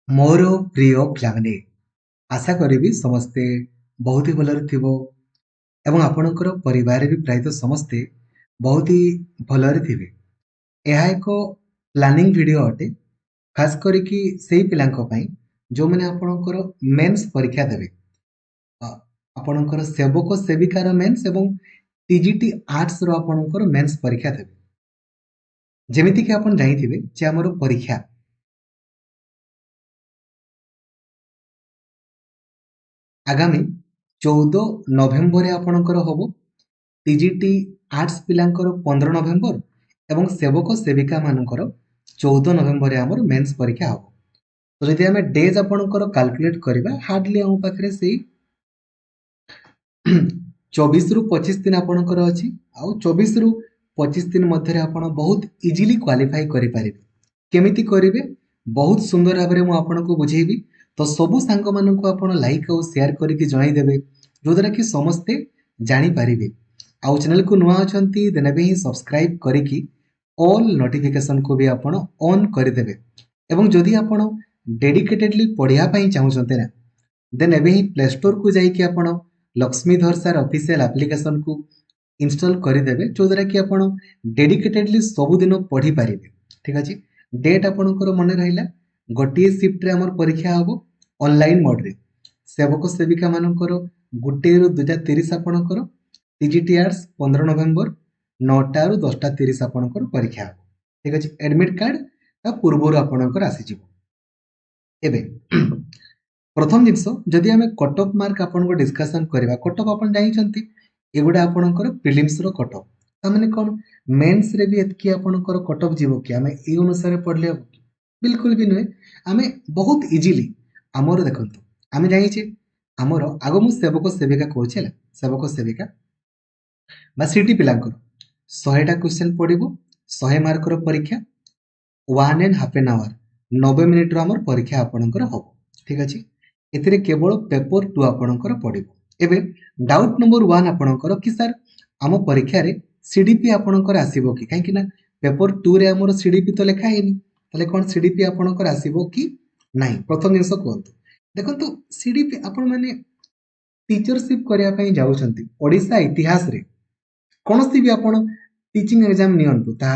मोर प्रिय पिलामाने आशा करी समस्ते बहुत ही भलरे थिबो एवं आपणकर परिवार भी प्रायतः समस्ते बहुत ही भलरे थिबे। यह एक प्लानिंग वीडियो अटे खास करिकी सेही पिलांको पई जो माने आपणकर मेंस परीक्षा देबे। अ, आपणकर सेवक सेविकार मेंस एवं टीजीटी आर्ट्स रो आपणकर मेंस परीक्षा देबे। जेमिति कि आपण जानिथिबे जे हमर परीक्षा आगामी 14 नवेम्बर आपणकर हबो। टीजीटी आर्ट्स पिलांकर 15 नवेम्बर एवं सेवक सेविका मानकर 14 नवेम्बर आमर मेंस परीक्षा हबो। तो जदि आमे डेज आपणकर कैलकुलेट करबा हार्डली हम पाखरे से 24 रु 25 दिन आपणकर अछि आ 24 रु 25 दिन मध्य आपण बहुत इजीली क्वालिफाई करि परिबे। केमिति करिवे बहुत सुंदर भाबरे मु आपनको बुझेबी। तो सबु सांग माननको आपण लाइक और शेयर करके जणाई देबे जो द्वारा कि समस्ते जानि पारिबे। आउ चैनल को नुआ अछंती देने भी सब्सक्राइब करिकी ऑल नोटिफिकेशन को भी आपण ऑन कर देबे। एवं जदि आपण डेडिकेटेडली पढ़िया पई चाहुचंते ना देन एबे ही प्ले स्टोर को जाई कि आपण लक्ष्मीधर सर ऑफिशियल एप्लीकेशन को इंस्टॉल कर देबे जो द्वारा कि आपण डेडिकेटेडली सब दिन पढ़ी पारिबे। ठीक अछि। डेट आपणकर मन रहिला गोटिए शिफ्ट रे हमर परीक्षा हबो ऑनलाइन मोड रे। सेवक सेविका मानकर गुटे रु 2:30 आपणकर टीजीटी आर्ट्स 15 नवेम्बर 9टा रु 10:30 आपणकर परीक्षा हबो। ठीक अछि। एडमिट कार्ड ता पूर्वरु आपणकर आसी जिवो। एबे प्रथम जिंस जदि आमे कट ऑफ मार्क आपनको डिस्कशन करबा कट ऑफ आपण जानिचंती एगुडा आपणकर प्रीलिम्स रो कट ऑफ ता माने कोन मेंस रे भी एतकी आपणकर कट ऑफ जीवो कि आमे ए अनुसार पढ़ले बिल्कुल भी नुहे। आमे बहुत इजीली आमर देखंतु आमे जानिचे आमर आगो मु सेवक सेविका कहूचे सेवक सेविका बा सिटी पिलांकर 100टा क्वेश्चन पढ़िबो 100 मार्क रो परीक्षा 1.5 एन आवर 90 मिनिट रो हमर परीक्षा आपणकर हबो। ठीक अछि। एथिरे केवल पेपर 2 आपणकर पढ़िबो। एबे डाउट नंबर 1 आपणकर कि सर आम परीक्षा रे सीडीपी आपणकर आसीबो कि काहे कि ना पेपर 2 रे हमर सीडीपी तो लेखा हेनी तले कोन सीडीपी आपणकर आसीबो कि नाही। प्रथम जिंस कहंतु देखंतु सीडीपी आपण माने टीचरशिप करिया पई जाउछंती ओडिसा इतिहास रे कोनोसी भी आपण टीचिंग एग्जाम नियंतु ता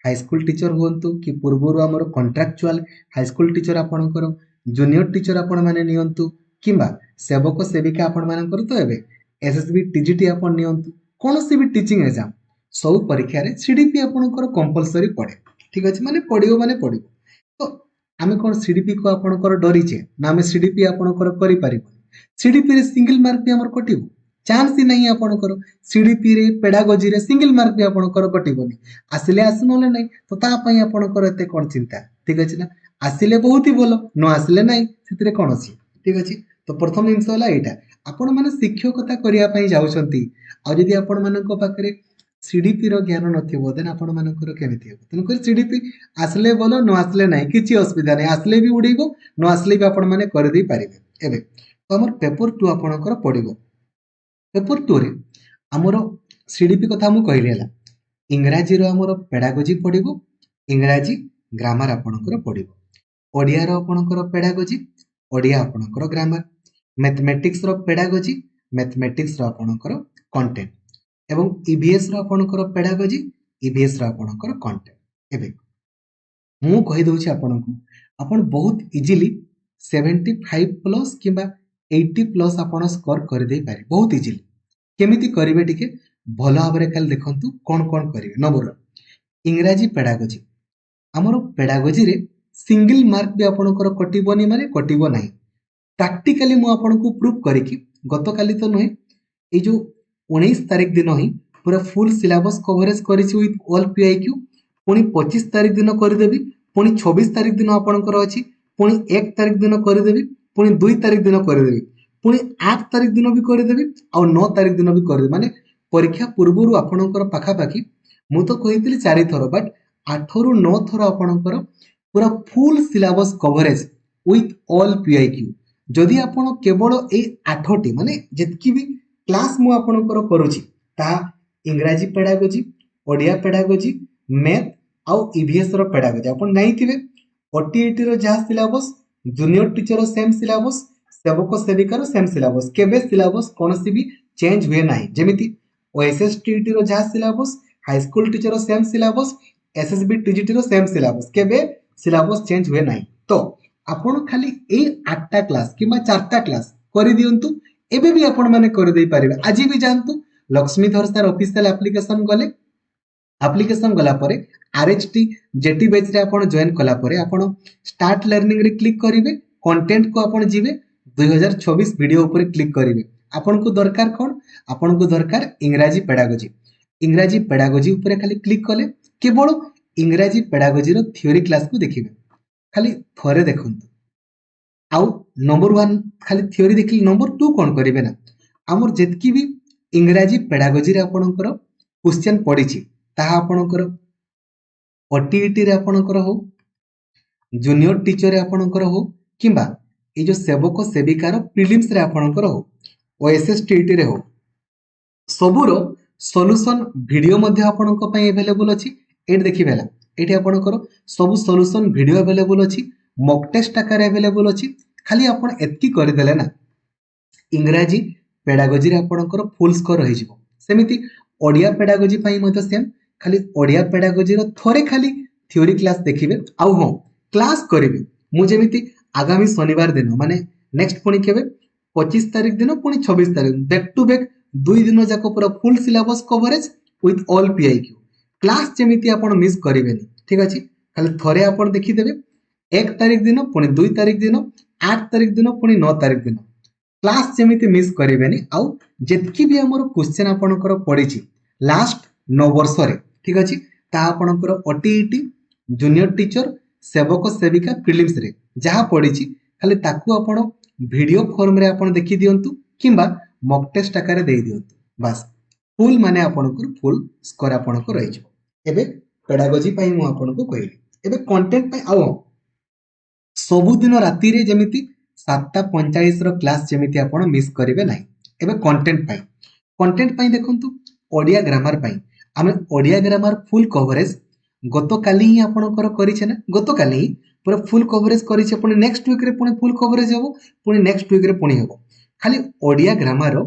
हाई स्कूल टीचर हुंतु कि पूर्वरु हमर कॉन्ट्रैक्चुअल हाई स्कूल टीचर आपणकर जूनियर टीचर आपण माने नियंतु किंबा सेवक सेविका आपण मानकर तो एबे एसएसबी टीजीटी आपण नियंतु कोनोसी भी टीचिंग एग्जाम सब परीक्षा रे सीडीपी आपणकर कंपलसरी पड़े। ठीक अछि। माने पढ़ियो माने पढ़िबो। तो आमे कोन सीडीपी को आपणकर डरिचे ना आमे सीडीपी आपणकर करि पारिबो। सीडीपी रे सिंगल मार्क भी हमर कटिबो चांस ही नहीं आपणकर। सीडीपी रे पेडागोजी रे सिंगल मार्क भी आपणकर कटिबोनी आसिले आसु नले नहीं तो ता पई आपणकर एते कोन चिंता। ठीक अछि ना आसिले बहुत ही भलो न आसिले नहीं सेतिरे कोन अछि। ठीक अछि। तो प्रथम जिंस होला एटा आपण माने शिक्षकता करिया पई जाउछंती आ जदि आपण मानको पाखरे सीडीपी रो ज्ञान नथिबो देन आपण मानकर केमिति हेबो। तन कर सीडीपी आसले बोलो न आसले नहीं किछि असुविधा नहीं आसले भी उडैबो न आसले भी आपण माने कर देई पारिबे। एबे तो हमर पेपर 2 आपणकर पडिबो। पेपर 2 रे हमर सीडीपी कथा मु कहली हला इंग्राजी रो हमर पेडागोजी पडिबो इंग्राजी ग्रामर आपणकर पडिबो। ओडिया रो आपणकर पेडागोजी ओडिया आपणकर ग्रामर मैथमेटिक्स रो पेडागोजी मैथमेटिक्स रो आपणकर कंटेंट एवं ईवीएस रो आपणकर पेडागोजी ईवीएस रो आपणकर कंटेंट। एबे मु कहि दउछि आपनको आपण बहुत इजीली 75 प्लस किंबा 80 प्लस आपण स्कोर कर दे पारे बहुत इजीली। केमिति करिवे टिके भलो भाबरे खाली देखंतु कोन कोन करिवे। नंबर इंग्राजी पेडागोजी हमर पेडागोजी रे सिंगल मार्क भी आपणकर कटिबोनी माने कटिबो नाही। प्रैक्टिकली मु आपनको प्रूफ करिकी गतकाली तो नुहे ए जो 19 तारिख दिन ही पूरा फुल सिलेबस कवरेज करिछि विथ ऑल पीआईक्यू पुनी 25 तारिख दिन करदेबी पुनी 26 तारिख दिन आपणकर अछि पुनी 1 तारिख दिन करदेबी पुनी 2 तारिख दिन करदेबी पुनी 8 तारिख दिन भी करदेबी आ 9 तारिख दिन भी करदेबी। माने परीक्षा पूर्वरु आपणकर पाखा पाखी मु तो कहितली 4 थरो बट 8 रु 9 थरो आपणकर पूरा full syllabus coverage with all PIQ. जदि आपण केवल ए 8टी माने जेतकी भी क्लास मु आपणकर करूची ता इंग्राजी पेडागोजी ओडिया पेडागोजी मैथ आउ ईवीएस रो पेडागोजी आपण नाइथिबे ओटीईटी रो जहा syllabus junior teacher same syllabus सेवक सेविकार सेम सिलेबस केबे सिलेबस कोनोसी भी चेंज हुए नाही जेमिति ओएसएस टीटी रो जहा syllabus high school teacher same syllabus S S B T G T रो सेम सिलेबस केबे सिलेबस चेंज हुए नाही तो आपण खाली ए 8टा क्लास किबा 4टा क्लास करि दियंतु एबे भी आपण माने कर देई पारिबे आज भी जानतु लक्ष्मीधर सर ऑफिशियल एप्लीकेशन गले एप्लीकेशन गला परे आरएचटी जेटी बैच रे आपण जॉइन कला परे आपण स्टार्ट लर्निंग रे क्लिक करिवे कंटेंट को आपण जिवे 2024 वीडियो ऊपर क्लिक करिवे आपण को दरकार कोन आपण को दरकार इंग्रजी पेडागोजी ऊपर खाली क्लिक कले केवल इंग्रजी पेडागोजी रो थ्योरी क्लास को देखिबे खाली थरे देखंतु आउ नंबर 1 खाली थ्योरी देखिले नंबर 2 कोन करिवे ना हमर जेतकी भी इंग्रजी पेडागोजी रे आपणकर क्वेश्चन पडिछि ताहा आपणकर ओटीईटी रे आपणकर हो जूनियर टीचर रे आपणकर हो किंबा ए जो सेवक सेविकार प्रिलिम्स रे आपणकर हो ओएसएस टीईटी रे हो सबुर सॉल्यूशन वीडियो मध्ये आपणक पई अवेलेबल अछि एट देखिबेला एठी आपणकर सब सॉल्यूशन वीडियो अवेलेबल अछि मॉक टेस्ट आकार अवेलेबल अछि खाली आपण एतकी करि देले ना इंग्रजी पेडागोजी रे आपणकर फुल स्कोर रहि जिवो सेमिति ओडिया पेडागोजी पई मध्ये सेम खाली ओडिया पेडागोजी रो थोरे खाली थ्योरी क्लास देखिबे आउ हो क्लास करिवे मु जेमिति आगामी शनिवार दिन माने नेक्स्ट पुणी केबे 25 तारिख दिन पुणी 26 तारिख बैक टू बैक 2 दिन जाको पूरा full syllabus coverage with all P I Q class जेमिति आपण मिस करिवेनी ठीक अछि खाली थोरे आपण देखि देबे 1 तारिख दिन पुणी 2 तारिख दिन 8 तारिख दिन पुणी 9 तारिख दिन क्लास जेमिति मिस करिवेनी आउ जेतकी भी हमर क्वेश्चन आपणकर पडिछि लास्ट 9 वर्ष रे ठीक अछि ता आपणकर ओटीईटी जूनियर टीचर सेवक सेविका प्रिलिम्स रे जहा पडिछि खाली ताकू आपण वीडियो फॉर्म रे आपण देखि दियंतु किंबा मॉक टेस्ट आकार दे दियंतु बस फुल माने आपणकर फुल स्कोर आपणकर रहि जबो एबे पेडागोजी पई मु आपणको कहिली एबे कंटेंट पई आउ सबु दिन राती रे जेमिति 7:45 रो क्लास जेमिति आपण मिस करिवे नाही एबे कंटेंट पई देखंतु ओडिया ग्रामर पई आमे ओडिया ग्रामर फुल कवरेज गतकाली ही आपणकर करिछे ना गतकाली पूरा फुल कवरेज करिछे पुणी नेक्स्ट वीक रे पुणी फुल कवरेज हबो पुणी नेक्स्ट वीक रे पुणी हबो खाली ओडिया ग्रामर रो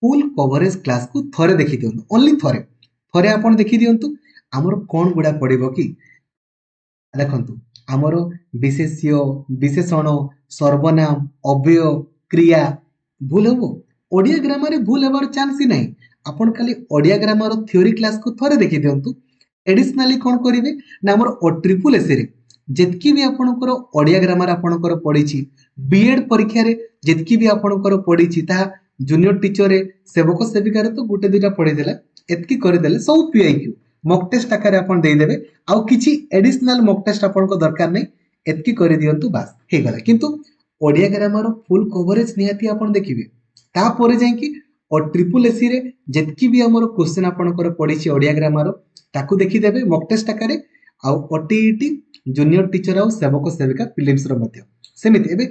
फुल कवरेज क्लास को थरे देखि दियंतु ओनली थरे आपण देखि दियंतु हमर कोन गुडा पडिबो कि देखंतु हमर विशेष्य विशेषण सर्वनाम अव्यय क्रिया भूल हबो ओडिया ग्रामर रे भूल हेबार चांस ही नाही आपण खाली ओडिया ग्रामर रो थ्योरी क्लास को थरे देखि दियंतु एडिशनली कोन करिवे ना हमर ओ ट्रिपल एस रे जेतकी भी आपणकर ओडिया ग्रामर आपणकर पडिछि बीएड परीक्षा रे जेतकी भी आपणकर पडिछि ता जूनियर टीचर रे सेवक सेविका रे तो गुटे दुटा पढि देला एतकी करि देले सब पीआईक्यू मॉक टेस्ट आकार आपण देई देबे आउ किछि एडिशनल मॉक टेस्ट आपणको दरकार नै एतकी करि दियंतु बस हे गला किंतु ओडिया ग्रामर फुल कवरेज निहाती आपण देखिबे ता परे जाय कि ओ ट्रिपल एसी रे जेतकी भी हमर क्वेश्चन आपणकर पडिछि ओडिया ग्रामर ताकू देखि देबे मॉक टेस्ट आकार आउ ओटीईटी जूनियर टीचर आउ सेवक सेविका प्रिलिम्स रो मध्य सेमिति एबे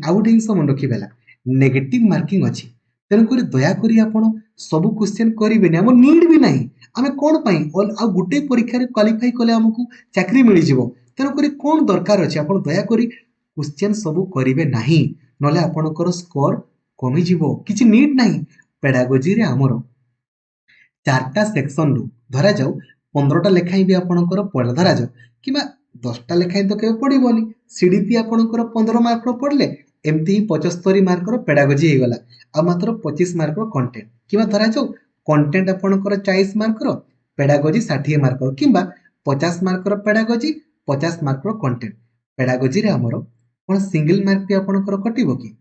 आउट इंस मन रखिबेला नेगेटिव मार्किंग अछि तेन करी दया करी आपण सब क्वेश्चन करिबेनी हम नीड भी नाही आमे कोन पई आ गुटे परीक्षा रे क्वालिफाई कले हमकु चाकरी मिलि जिवो तेन करी कोन दरकार अछि आपण दया करी क्वेश्चन सब करिवे नाही नले आपणकर स्कोर कमी जिवो किछि नीड नाही पेडागोजी रे हमरो 4टा सेक्शन रु धरा जाऊ 15टा लेखाई भी आपणकर पढ धरा जाऊ किबा 10टा लेखाई तो केबे पडिबोनी सीडीपी आपणकर 15 मार्क रो पढले एमती 75 मार्क रो पेडागोजी हे गला आ मात्र 25 मार्क रो कंटेंट किबा धरा जाऊ कंटेंट आपणकर 40 मार्क रो पेडागोजी 60 मार्क रो किबा 50 मार्क रो पेडागोजी 50 मार्क रो कंटेंट पेडागोजी रे हमरो कोन सिंगल मार्क भी आपणकर कटिबो कि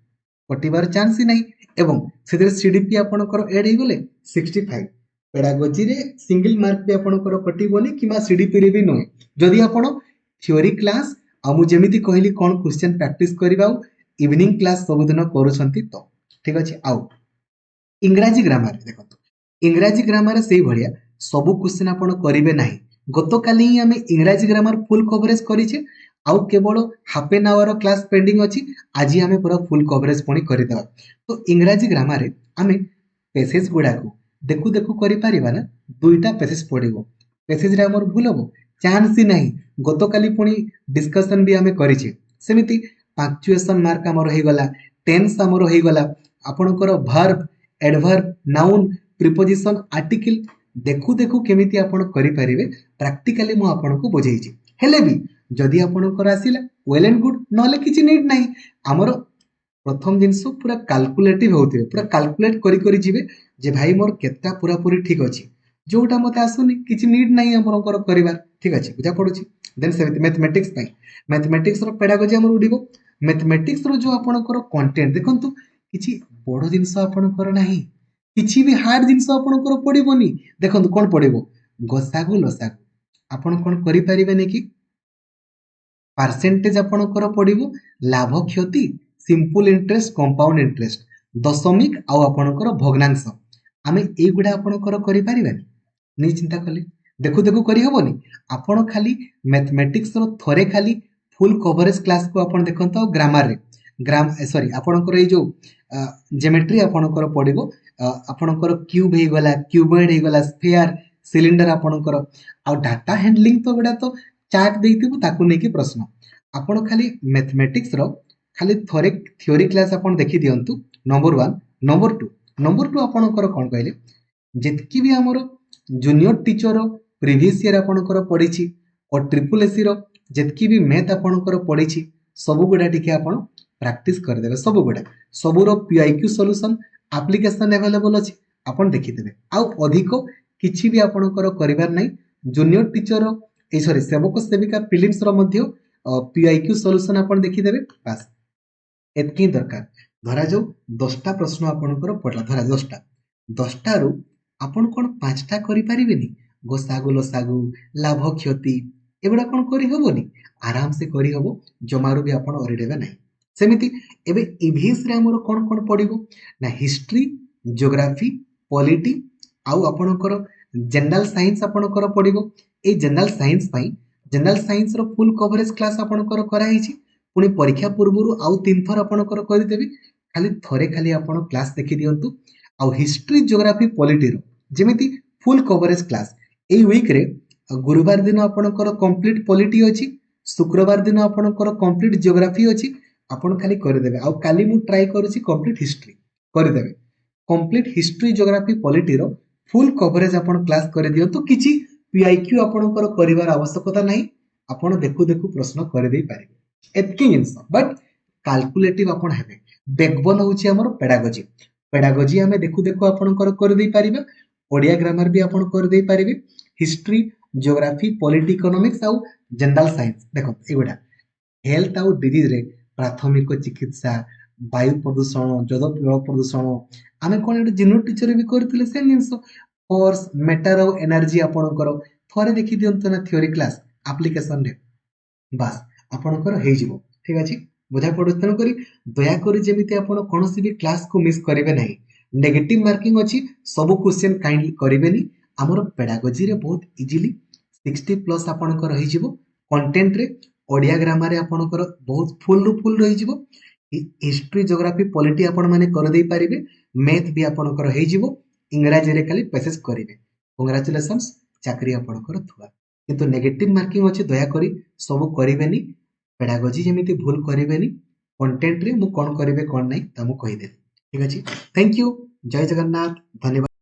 कटिबार चांस ही नाही एवं सेदरे सीडीपी आपणकर ऐड हे गले 65 पेडागोजी रे सिंगल मार्क भी आपणकर कटिबोनी किबा सीडीपी रे भी नय जदि आपण थ्योरी क्लास आ मु जेमिति कहली कोन क्वेश्चन प्रैक्टिस करबाउ इवनिंग क्लास सब दिन करूछंती तो ठीक अछि आउ इंग्रजी ग्रामर देखो इंग्रजी ग्रामर से भलिया सब क्वेश्चन आपण करिवे नाही गतकाली ही हमें इंग्रजी ग्रामर फुल कवरेज करिछे आउ केवल half an hour class pending अछि आज हमें पूरा फुल कवरेज पुणी करदेवा तो इंग्रजी ग्रामर हमें पैसेज गुडा को देखु देखु करि परिबा ना दुईटा पैसेज पडिबो पैसेज रे हमर भूल हबो चांस ही नाही गतकाली पुणी डिस्कशन भी हमें करिछे सेमिति पंक्चुएशन मार्क आमर हो गला, टेंस आमर हो गला, आपणकर verb, adverb, noun, preposition, article देखु देखु केमिति आपण करि परिबे प्रैक्टिकली मु आपनको बुझेइछि। हेले भी जदि आपणकर आसिला वेल एंड गुड, नले किछि नीड नाही। हमर प्रथम जिनस पूरा कैलकुलेटिव होते, पूरा कैलकुलेट करी करी जिवे जे भाई मोर केतटा पूरा पूरी ठीक अछि, जोटा मते आसुनी किछि नीड नाही आपणकर करिवार, ठीक अछि बुझा पडुछि। देन सेमिति मैथमेटिक्स पई, मैथमेटिक्स रो पेडागोजी हमर उडिबो। मैथमेटिक्स रो जो आपणकर कंटेंट देखंतु किछि बड़ जिनस आपणकर नाही, किछि भी हार्ड जिनस आपणकर पडिबोनी। देखंतु कोन पडिबो, गसागु लसागु आपण कोन करि परिबेनी कि परसेंटेज आपणकर पडिबो, लाभ क्षति, सिंपल इंटरेस्ट, कंपाउंड इंटरेस्ट, दशमिक आउ आपणकर भग्नांश, आमे एई गुडा आपणकर करि परिबानी नि चिंता कले देखु देखु करि हबोनी। आपण खाली मैथमेटिक्स रो थरे खाली फुल कवरेज क्लास को आपण देखंतो ग्रामर रे सॉरी आपणकर ए जो ज्योमेट्री आपणकर पडिबो, आपणकर क्यूब हे गला, क्यूबॉइड हे गला, स्फीयर, सिलिंडर आपणकर आ डाटा हैंडलिंग तो गुडा तो चार्ट देइतिबो ताकू नै कि प्रश्न। आपण खाली मैथमेटिक्स रो खाली थरे थ्योरी क्लास आपण देखि दियंतु नंबर 1, नंबर 2 आपणकर कोन कहले जेतकी भी हमर जूनियर टीचर प्रीवियस ईयर आपणकर पढिछि और ट्रिपल एसी रो जेतकी भी मैथ आपणकर पढिछि सब गुडा टिके आपण प्रैक्टिस कर देबे। सब गुडा सबुरो पीआईक्यू सॉल्यूशन एप्लीकेशन अवेलेबल अछि, आपण देखि देबे। आ अधिक किछि भी आपणकर करिवार नै, जूनियर टीचर ए सॉरी सेवक सेविका प्रीलिम्स रो मध्ये पीआईक्यू सॉल्यूशन आपण देखि देबे बस एतकी दरकार। धरा जो 10टा प्रश्न आपणकर पडला, धरा 10टा रु आपण कोन 5टा करि परिबेनी, गोसागु लसागु, लाभ क्षति एबडा कोन करि हबोनी, आराम से करि हबो, जमारु भी आपण ओरिडेबे नै। सेमिति एबे ईवीएस रे हमर कोन कोन पडिबो ना हिस्ट्री, ज्योग्राफी, पॉलिटी आउ आपणकर जनरल साइंस आपणकर पडिबो। ए जनरल साइंस पई जनरल साइंस रो फुल कवरेज क्लास आपणकर करा हिची, पुनी परीक्षा पूर्वरु आउ 3 थर आपणकर करि देबी। खाली थरे खाली आपण क्लास देखि दियंतु। आउ हिस्ट्री, ज्योग्राफी, पॉलिटी रो जेमिति फुल कवरेज क्लास ए वीक रे गुरुवार दिन आपणकर कंप्लीट पॉलिटी अछि, शुक्रवार दिन आपणकर कंप्लीट ज्योग्राफी अछि, आपण खाली करि देबे। आउ काली मु ट्राई करूची कंप्लीट हिस्ट्री करि देबे। कंप्लीट हिस्ट्री, ज्योग्राफी, पॉलिटी रो फुल कवरेज आपण क्लास करि दियंतु। किछि पीआईक्यू आपणकर करिवार आवश्यकता नाही, आपण देखु देखु प्रश्न करि देई पारिबे एतकी जिंस। बट कैलकुलेटिव आपण हेबे, बैकबोन होची हमर पेडागोजी। पेडागोजी हमें देखु देखु आपणकर करि देई पारिबे, ओडिया ग्रामर भी आपण करि देई पारिबे, हिस्ट्री, ज्योग्राफी, पॉलिटी, इकोनॉमिक्स आउ जनरल साइंस। देखो एगुडा हेल्थ आउ डिजीज रे प्राथमिक चिकित्सा, वायु प्रदूषण, जल प्रदूषण आमे कोन एक जूनियर टीचर भी करथिले सेम जिंस। फोर्स, मैटर आउ एनर्जी आपणकर थरे देखि दियंत ना थ्योरी क्लास एप्लीकेशन रे बास आपणकर हेइ जिवो, ठीक अछि बुझा पडु। तेनु करी दया करी जेमिति आपण कोनोसी भी क्लास को मिस करिवे नाही। नेगेटिव मार्किंग अछि, सब क्वेश्चन काइंडली करिवेनी। हमर पेडागोजी रे बहुत इजीली 60 प्लस आपणकर रहि जिवो। कंटेंट रे ओडिया ग्रामर रे आपणकर बहुत फुल रु फुल रहि जिवो। हिस्ट्री, ज्योग्राफी, पॉलिटी आपण माने कर देई पारिबे, मैथ भी आपणकर हेइ जिवो। इंग्रजी रे खाली पैसेज करिवे। कांग्रेचुलेशंस, चाकरी आपणकर थुआ। किंतु नेगेटिव मार्किंग अछि, दया करी सब करिवेनी। पेडागोजी जेमिति भूल करिवेनी। कंटेंट रे मु कोन करिवे कोन नै ता मु कहि देली, ठीक अछि। थैंक यू, जय जगन्नाथ, धन्यवाद।